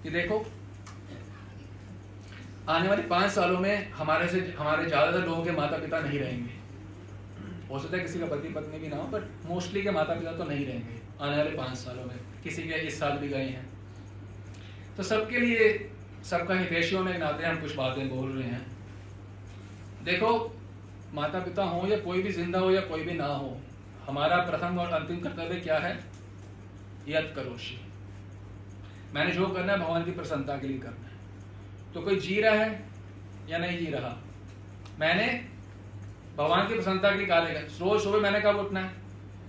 कि देखो आने वाले 5 सालों में हमारे ज़्यादातर लोगों के माता पिता नहीं रहेंगे। हो सकता है किसी का पति पत्नी भी ना हो, बट मोस्टली के माता पिता तो नहीं रहेंगे आने वाले 5 सालों में। किसी के इस साल भी गए हैं। तो सबके लिए, सबका हितैषी होने के नाते हम कुछ बातें बोल रहे हैं। देखो, माता पिता हो या कोई भी जिंदा हो या कोई भी ना हो, हमारा प्रथम और अंतिम कर्तव्य क्या है? यत् करोषि। मैंने जो करना है भगवान की प्रसन्नता के लिए करना है। तो कोई जी रहा है या नहीं जी रहा, मैंने भगवान की प्रसन्नता के लिए कार्य किया। रोज सुबह मैंने कब उठना है?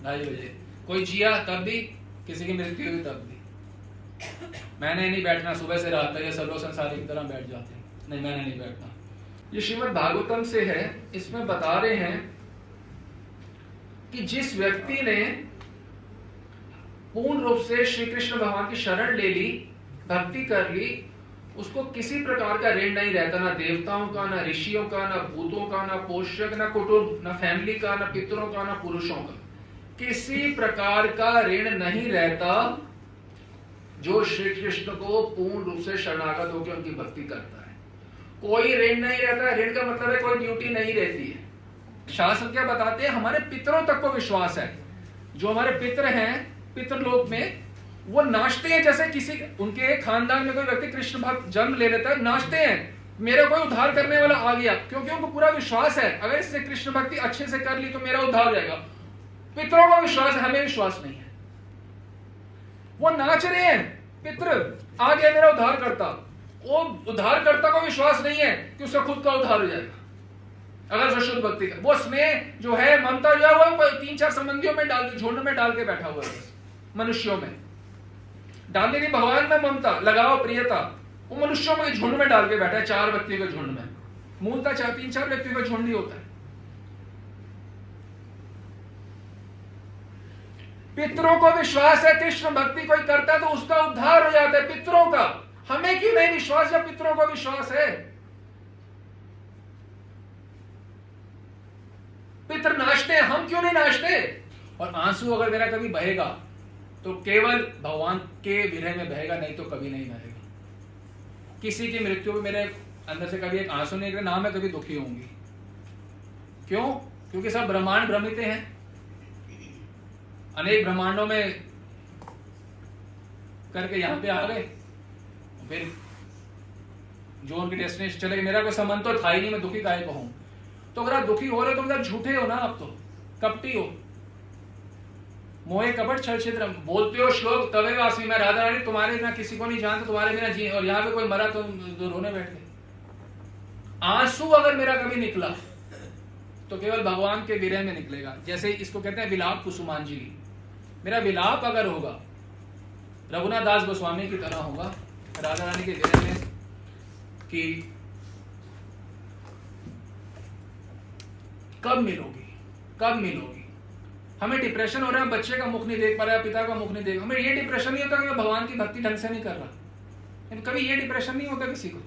2:30 बजे। कोई जिया तब भी, किसी की मृत्यु हुई तब भी। मैंने नहीं बैठना सुबह से रात तक, ये सब लोग संसारी की तरह बैठ जाते हैं। नहीं, मैंने नहीं बैठना। ये श्रीमद् भागवतम से है। इसमें बता रहे हैं कि जिस व्यक्ति ने पूर्ण रूप से श्री कृष्ण भगवान की शरण ले ली, भक्ति कर ली, उसको किसी प्रकार का ऋण नहीं रहता, ना देवताओं का, ना ऋषियों का, ना भूतों का, ना पोषक, ना कुटुंब, ना फैमिली का, ना पितरों का, ना पुरुषों का। किसी प्रकार का ऋण नहीं रहता जो श्री कृष्ण को पूर्ण रूप से शरणागत होकर उनकी भक्ति करता है। कोई ऋण नहीं रहता। ऋण का मतलब है कोई ड्यूटी नहीं रहती है। शास्त्र क्या बताते हैं? हमारे पितरों तक को विश्वास है। जो हमारे पितर हैं पितरलोक में, वो नाचते हैं। जैसे किसी उनके खानदान में कोई व्यक्ति कृष्ण भक्त जन्म ले लेता है, नाचते हैं मेरा कोई उद्धार करने वाला आ गया, क्योंकि उनको पूरा विश्वास है अगर इसने कृष्ण भक्ति अच्छे से कर ली तो मेरा उद्धार हो जाएगा। पितरों का विश्वास है, हमें विश्वास नहीं है। वो नाच रहे हैं, पितर आ गया मेरा उद्धार करता। वो उद्धारकर्ता को विश्वास नहीं है कि उसका खुद का उद्धार हो जाएगा अगर वो शुद्ध भक्ति कर। वो स्नेह जो है, ममता जो है, वो 3-4 संबंधियों में डाल, झुंड में डाल के बैठा हुआ है। मनुष्यों में डालने की, भगवान में ममता, लगाव, प्रियता, वो मनुष्यों में झुंड में डाल के बैठा है। 4 व्यक्तियों के झुंड में। मूलतः 3-4 व्यक्तियों का झुंड ही होता है। पितरों को विश्वास है कृष्ण भक्ति कोई करता है तो उसका उद्धार हो जाता है। पितरों का हमें क्यों नहीं विश्वास जब पितरों को विश्वास है? पितर नाचते हैं, हम क्यों नहीं नाचते? और आंसू अगर मेरा कभी बहेगा तो केवल भगवान के विरह में बहेगा, नहीं तो कभी नहीं बहेगा। किसी की मृत्यु में मेरे अंदर से कभी एक आंसू नहीं निकले, ना मैं कभी दुखी होंगी। क्यों? क्योंकि सब ब्रह्मांड भ्रमित हैं। अनेक ब्रह्मांडों में करके यहां पे आ गए, फिर जो उनकी डेस्टिनेशन चले गए। मेरा कोई संबंध तो था ही नहीं, मैं दुखी काहे को हूं? तो अगर आप दुखी हो रहे हो तो मतलब झूठे हो ना, आप तो कपटी हो। मोहे कपट छल छिद्र बोलते हो श्लोक तवे वासी, मैं राधा रानी तुम्हारे बिना किसी को नहीं जानता, तुम्हारे बिना जी, और यहाँ पे कोई मरा तो रोने बैठ गए। आंसू अगर मेरा कभी निकला तो केवल भगवान के विरह में निकलेगा। जैसे इसको कहते हैं विलाप कुसुमांजलि। मेरा विलाप अगर होगा रघुनाथ दास गोस्वामी की तरह होगा राधा रानी के विरह में, कि कब मिलोगी, कब मिलोगी। हमें डिप्रेशन हो रहा है, बच्चे का मुख नहीं देख पा रहा है, पिता का मुख नहीं देख, हमें ये डिप्रेशन नहीं होता कि मैं भगवान की भक्ति ढंग से नहीं कर रहा। कभी ये डिप्रेशन नहीं होता किसी को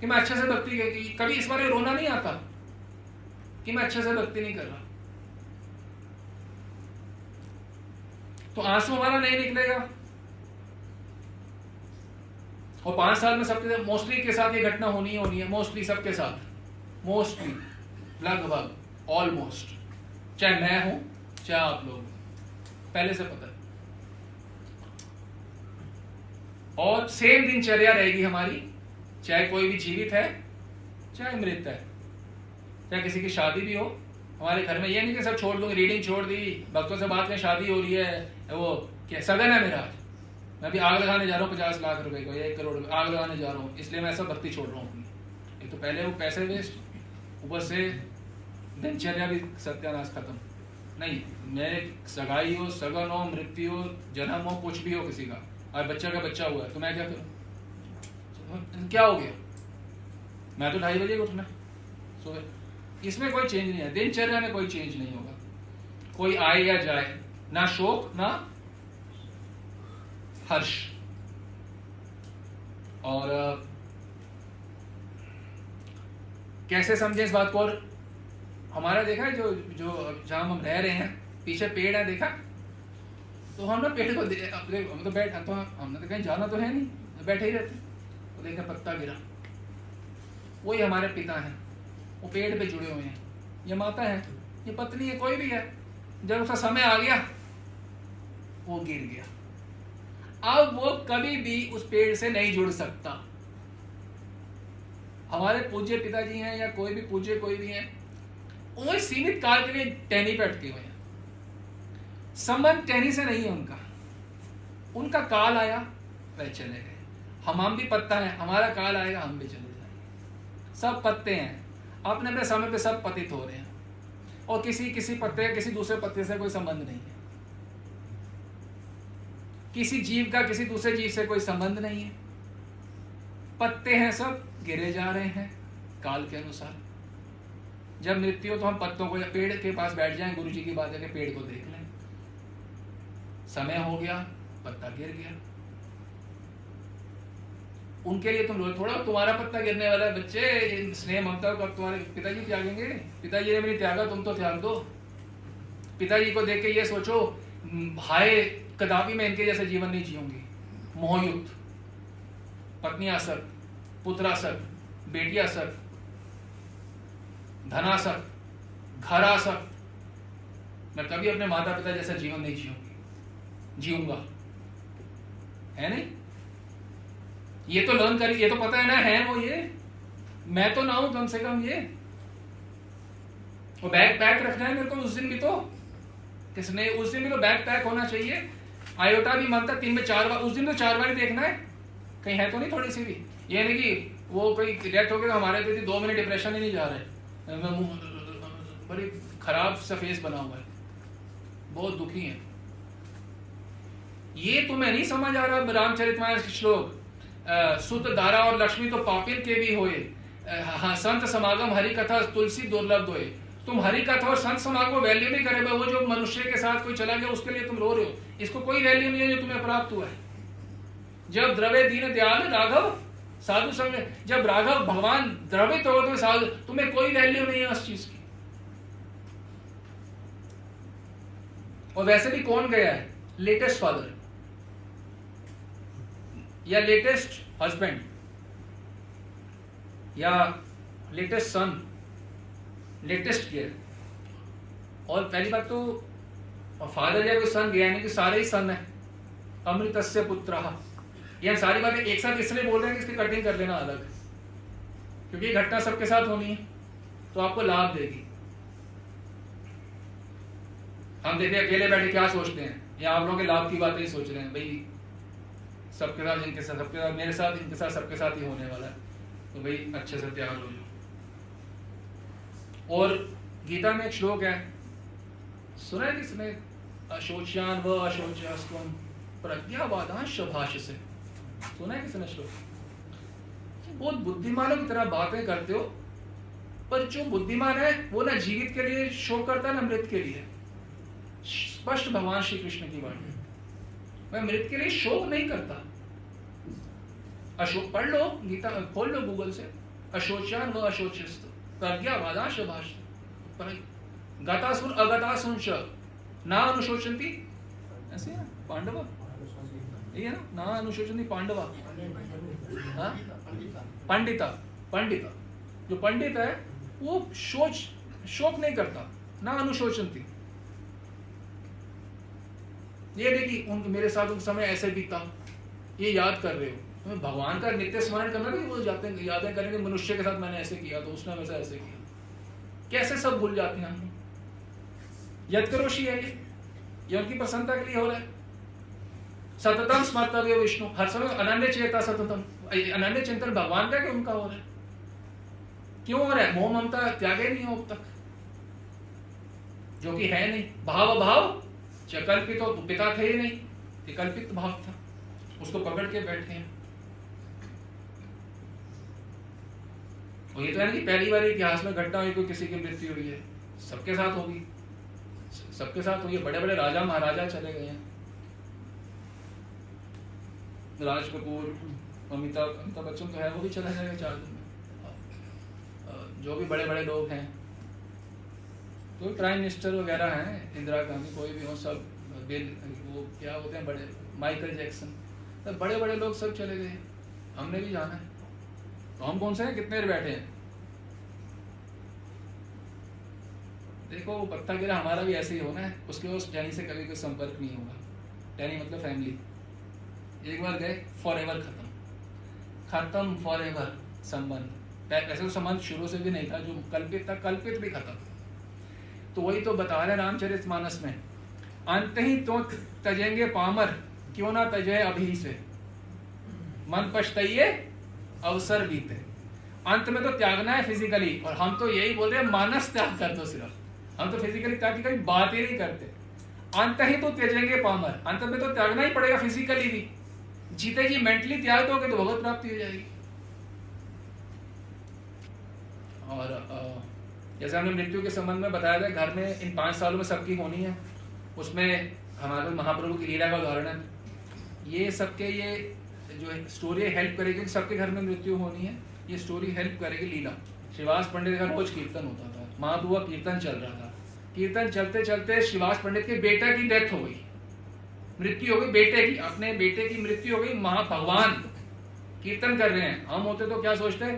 कि मैं अच्छे से भक्ति, कभी इस बारे रोना नहीं आता कि मैं अच्छे से भक्ति नहीं कर रहा। तो आंसू हमारा नहीं निकलेगा। और 5 साल में सबके मोस्टली के साथ ये घटना होनी है। मोस्टली सबके साथ, मोस्टली, लगभग, ऑलमोस्ट, चाहे मैं हूं चाहे आप लोग, पहले से पता है। और सेम दिनचर्या रहेगी हमारी, चाहे कोई भी जीवित है चाहे मृत है, चाहे किसी की शादी भी हो हमारे घर में। ये नहीं कि सब छोड़ दूंगी, रीडिंग छोड़ दी, भक्तों से बात में, शादी हो रही है, वो क्या सगन है मेरा, मैं भी आग लगाने जा रहा हूँ 50 लाख रुपए को या 1 करोड़ रुपए आग लगाने जा रहा हूँ, इसलिए मैं सब भक्ति छोड़ रहा हूँ। एक तो पहले वो पैसे वेस्ट, ऊपर से दिनचर्या भी सत्यानाश खत्म। नहीं, मेरे सगाई हो, सगन हो, मृत्यु हो, जन्म हो, कुछ भी हो किसी का, और बच्चा का बच्चा हुआ है तो मैं क्या करूँ? क्या हो गया? मैं तो 2:30 बजे उठना सुबह। इसमें कोई चेंज नहीं है, दिनचर्या में कोई चेंज नहीं होगा। कोई आए या जाए, ना शोक ना हर्ष। और कैसे समझे इस बात को? और हमारा देखा है जो जहां हम रह रहे हैं, पीछे पेड़ है, देखा तो हम ना पेड़ को अपने हम तो बैठ तो हमने तो कहीं जाना तो है नहीं, तो बैठे ही रहते। तो देखा पत्ता गिरा, वही हमारे पिता हैं, वो पेड़ पे जुड़े हुए हैं, ये माता है, ये पत्नी है, कोई भी है। जब उसका समय आ गया वो गिर गया, अब वो कभी भी उस पेड़ से नहीं जुड़ सकता। हमारे पूज्य पिताजी हैं या कोई भी पूज्य कोई भी है, वो सीमित काल के लिए टहनी पे अटके हुए हैं, संबंध टहनी से नहीं है उनका। उनका काल आया वह चले गए, हम भी पत्ता है, हमारा काल आएगा हम भी चले जाएंगे। सब पत्ते हैं, अपने अपने समय पे सब पतित हो रहे हैं, और किसी पत्ते का किसी दूसरे पत्ते से कोई संबंध नहीं है, किसी जीव का किसी दूसरे जीव से कोई संबंध नहीं है। पत्ते हैं, सब गिरे जा रहे हैं काल के अनुसार। जब मृत्यु हो तो हम पत्तों को, या पेड़ के पास बैठ जाएं, गुरु जी की बात है कि पेड़ को देख लें, समय हो गया, पत्ता गिर गया। उनके लिए तुम रोज, थोड़ा तुम्हारा पत्ता गिरने वाला है बच्चे, स्नेह ममता कब तुम्हारे पिताजी त्यागेंगे? पिताजी ने मेरी त्यागा, तुम तो त्याग दो। पिताजी को देख के ये सोचो, भाई कदापि मैं इनके जैसे जीवन नहीं जीऊंगी। मोहयुक्त, पत्नियासक्त, पुत्रासक्त, बेटियासक्त, धनासक्त, घरासक्त, मैं कभी अपने माता पिता जैसा जीवन नहीं जीऊंगा, है नहीं? ये तो लर्न करी, ये तो पता है ना, है वो, ये मैं तो ना हूं कम से कम। ये वो बैग पैक रखना है मेरे को उस दिन भी, तो किसने उस दिन भी तो बैग पैक होना चाहिए। आयोटा भी मानता 3 में 4 बार, उस दिन तो 4 बार ही देखना है, कहीं है तो नहीं थोड़ी सी भी। ये नहीं कि वो कोई डेथ हो गया हमारे तो 2 महीने डिप्रेशन ही नहीं जा रहे, बड़ी खराब सा फेस बना हुआ है, बहुत दुखी है। ये तुम्हें नहीं समझ आ रहा रामचरितमानस श्लोक, सुत धारा और लक्ष्मी तो पापिन के भी होए, हाँ संत समागम हरि कथा तुलसी दुर्लभ होए। तुम हरि कथा और संत समागम को वैल्यू नहीं करे, वो जो मनुष्य के साथ कोई चला गया उसके लिए तुम रो रहे हो, इसको कोई वैल्यू नहीं है जो तुम्हें प्राप्त हुआ है। जब द्रवे दीन दयाल राघव साधु संग, जब राघव भगवान द्रवित हो तो साधु, तुम्हें कोई वैल्यू नहीं है उस चीज की। और वैसे भी कौन गया है? लेटेस्ट फादर या लेटेस्ट हस्बैंड या लेटेस्ट सन, लेटेस्ट गियर। और पहली बात तो फादर या कोई सन गया नहीं कि सारे ही सन है, अमृतस्य पुत्रः। ये सारी बातें एक साथ इसलिए बोल रहे हैं कि इसकी कटिंग कर लेना अलग, क्योंकि ये घटना सबके साथ होनी है तो आपको लाभ देगी। हम देखते अकेले बैठे क्या सोचते हैं, या आप लोगों के लाभ की बातें ही सोच रहे हैं, भाई सबके साथ इनके साथ, सबके साथ मेरे साथ, इनके साथ, सबके साथ ही होने वाला है, तो भाई अच्छे से तैयार हो जाओ। और गीता में एक श्लोक है, सुना है किसने? अशोच्यान व अशोच्यास्त्वं प्रज्ञावादांश भाष्य, सुना है किसने श्लोक? बहुत बुद्धिमानों की तरह बातें करते हो, पर जो बुद्धिमान है वो ना जीवित के लिए शोक करता है ना मृत के लिए। स्पष्ट भगवान श्री कृष्ण की वाणी, मैं मृत के लिए शोक नहीं करता। अशोक पढ़ लो, गीता खोल लो गूगल से, अशोच्यान व अशोच्यस्त प्रज्ञावादांश भाष्य, गतासुर अगतासुंच ना अनुशोचन्ति, ऐसे है पांडव, ये है ना अनुशोचन्ति पांडवा, हाँ पंडिता, पंडिता जो पंडित है वो शोक नहीं करता, ना अनुशोचन्ति। ये देखिए उन मेरे साथ उन समय ऐसे बीता, ये याद कर रहे हो, तुम्हें भगवान का नित्य स्मरण करना नहीं, वो जाते यादें करेंगे मनुष्य के साथ मैंने ऐसे किया तो उसने वैसा ऐसे किया, कैसे सब भूल जाते हैं हम। यत्करोषि है ये उनकी प्रसन्नता के लिए हो रहा है। सततम स्मर्तव्य विष्णु, हर समय अनन्य चेता सततम, अनन्य चिंतन भगवान का कि उनका हो रहा है। क्यों हो रहा है? मोह ममता त्यागे नहीं हो अब तक, जो कि है नहीं। भाव भाव कल्पित तो पिता थे ही नहीं, ये कल्पित भाव था, उसको पकड़ के बैठे हैं। और ये तो है ना कि पहली बार इतिहास में घटना हुई कोई किसी की मृत्यु हुई है, सबके साथ होगी, सबके साथ हुई है। बड़े बड़े राजा महाराजा चले गए हैं, राज कपूर, अमिताभ बच्चन तो है, वो भी चला जाएगा 4 दिन में। जो भी बड़े बड़े लोग हैं, तो प्राइम मिनिस्टर वगैरह हैं, इंदिरा गांधी, कोई भी हो, सब वो क्या होते हैं बड़े, माइकल जैक्सन, तो बड़े बड़े लोग सब चले गए, हमने भी जाना है, तो हम कौन से हैं, कितने देर बैठे हैं। देखो वो पत्ता गिरा, हमारा भी ऐसे ही होना है, उसके उस टैनी से कभी कोई संपर्क नहीं होगा। टैनी मतलब फैमिली, एक बार गए फॉर एवर खत्म फॉर एवर संबंध। ऐसे तो संबंध शुरू से भी नहीं था, जो कल्पित था कल्पित भी खत्म। तो वही तो बता रहे रामचरितमानस में, अंत ही तो तजेंगे पामर, क्यों ना तजे अभी से, मन पछताइए अवसर बीते। अंत में तो त्यागना है फिजिकली, और हम तो यही बोल रहे हैं मानस त्याग कर दो सिर्फ, हम तो फिजिकली त्याग की कभी बात ही नहीं करते। अंत ही तो त्यजेंगे पामर, अंत में तो त्यागना ही पड़ेगा फिजिकली भी, जीते जी मेंटली त्याग दोगे तो भगवत प्राप्ति हो जाएगी। और जैसे हमने मृत्यु के संबंध में बताया था, घर में इन 5 सालों में सबकी होनी है, उसमें हमारे महाप्रभु की लीला का उदाहरण है। ये सबके ये जो स्टोरी हेल्प करेगी, सबके घर में मृत्यु होनी है, ये स्टोरी हेल्प करेगी लीला। श्रीवास पंडित का रोज कीर्तन होता था, महाप्रभु का कीर्तन चल रहा था, कीर्तन चलते चलते श्रीवास पंडित के बेटे की डेथ हो गई, मृत्यु हो गई बेटे की, अपने बेटे की मृत्यु हो गई। भगवान कीर्तन कर रहे हैं, हम होते तो क्या सोचते,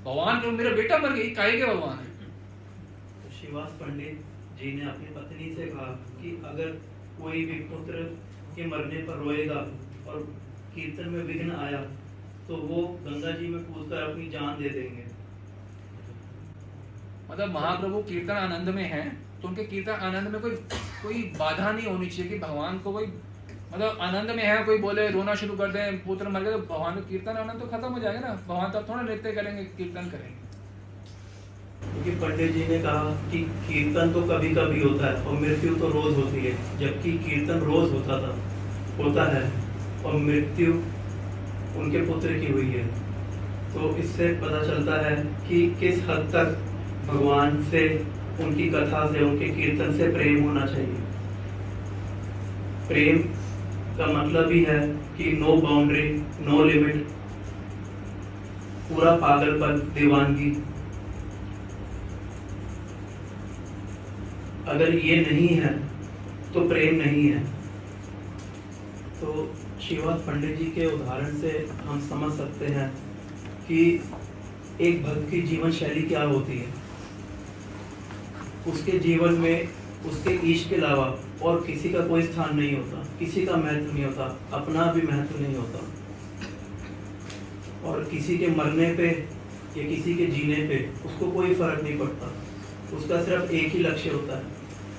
भगवान क्यों, मेरा बेटा मर गई, काहे के भगवान है। तो श्रीवास पंडित जी ने अपनी पत्नी से कहा कि अगर कोई भी पुत्र के मरने पर रोएगा और कीर्तन में विघ्न आया तो वो गंगा जी में कूदकर अपनी जान दे देंगे। मतलब महाप्रभु कीर्तन आनंद में हैं, तो उनके कीर्तन आनंद में कोई बाधा नहीं होनी चाहिए कि भगवान को कोई, मतलब आनंद में है, कोई बोले रोना शुरू कर दे, पुत्र मर गए, तो भगवान का कीर्तन आनंद तो खत्म हो जाएगा ना, भगवान तब थोड़ा नृत्य करेंगे, कीर्तन करेंगे। क्योंकि पंडित जी ने कहा कि कीर्तन तो कभी कभी होता है और मृत्यु तो रोज होती है, जबकि कीर्तन रोज होता है और मृत्यु उनके पुत्र की हुई है। तो इससे पता चलता है कि किस हद तक भगवान से, उनकी कथा से, उनके कीर्तन से प्रेम होना चाहिए। प्रेम का मतलब ही है कि नो बाउंड्री, नो लिमिट, पूरा पागलपन, दीवानगी। अगर ये नहीं है तो प्रेम नहीं है। तो श्रीवास पंडित जी के उदाहरण से हम समझ सकते हैं कि एक भक्त की जीवन शैली क्या होती है। उसके जीवन में उसके ईश के अलावा और किसी का कोई स्थान नहीं होता, किसी का महत्व नहीं होता, अपना भी महत्व नहीं होता। और किसी के मरने पे या किसी के जीने पे उसको कोई फर्क नहीं पड़ता। उसका सिर्फ एक ही लक्ष्य होता है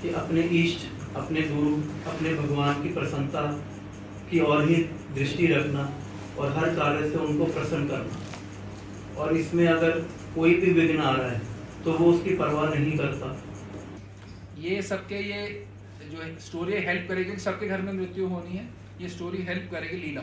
कि अपने इष्ट, अपने गुरु, अपने भगवान की प्रसन्नता की ओर ही दृष्टि रखना और हर कार्य से उनको प्रसन्न करना। और इसमें अगर कोई भी विघ्न आ रहा है तो वो उसकी परवाह नहीं करता। ये सबके ये जो स्टोरी हेल्प करेगी, सबके घर में मृत्यु होनी है, ये स्टोरी हेल्प करेगी लीला।